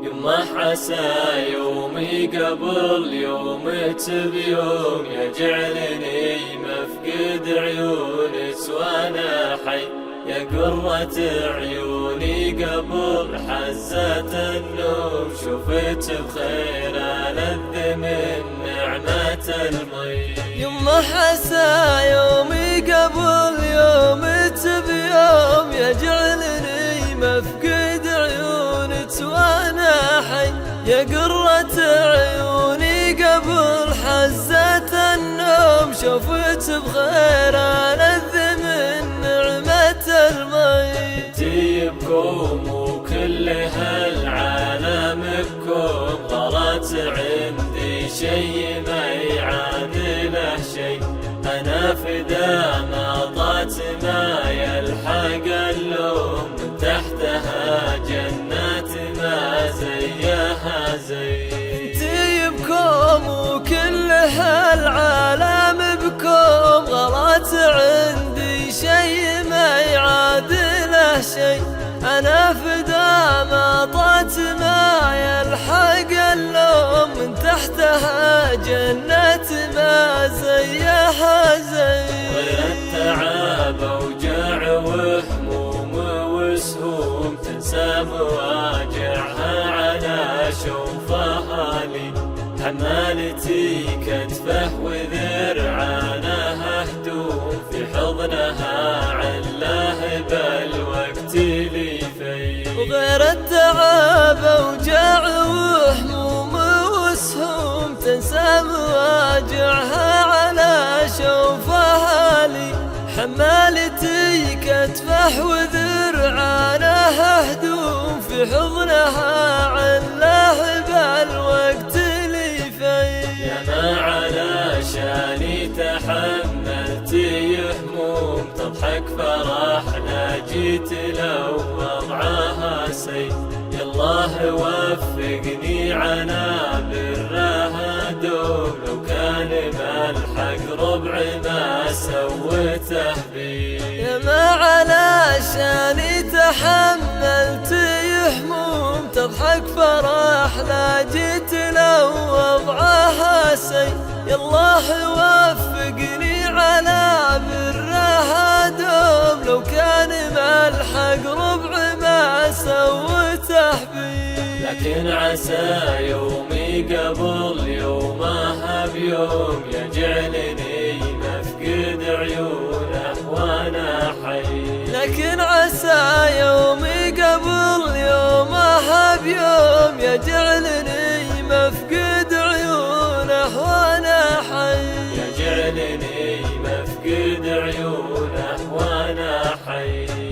يمه عسى يومي قبل يومك بيوم يجعلني مفقد عيونك وانا حي، يا قرة عيوني قبل حزة النوم شفت بخير ألذ من نعمة المي. يمه عسى يومي قبل يومك بيوم يجعلني مفقد عيونك وانا حي، يا قرة عيوني قبل حزة النوم شفت بخير ألذ من نعمة المي. انتي بكم وكل هالعالم بكم غلط عندي شي ما يعادله شي، أنا فدا ما طات ما يلحق اللوم من تحتها جنات ما زيها زي. انتي بكم وكل هالعالم بكم غلط عندي شي ما يعادله شي، أنا فدا ما طات ما يلحق اللوم من تحتها جنة ما زيها زي. غير التعب أوجاع وهموم وسهوم تنسى مواجعها على شوفها لي، حمالتي كتفه وذرعانها هدوم في حضنها علاه بالوقت لي في. وغير التعب أوجاع وهموم وسهوم تنسى مواجعها على شوفها لي، حمالتي كتفه وذرعانها هدوم في حضنها علاه بالوقت لي في. يا ما علشاني تحملت هموم تضحك فرحنا جيت لو وضعها سي، يالله وفقني على برها دوم لو كان ملحق ربع ما سوته بي. يا ما علشاني تحملت هموم تضحك فرح لا جيت لو وضعها سي، يالله وفقني على برها دوم لو كان ملحق ربع ما سوته بي. لكن عسى يومي قبل يومها بيوم يجعلني مفقد عيونه وانا حي. لكن عسى يومي قبل يومها بيوم يجعلني مفقد عيونه وانا حي، يجعلني مفقد عيونه وانا حي.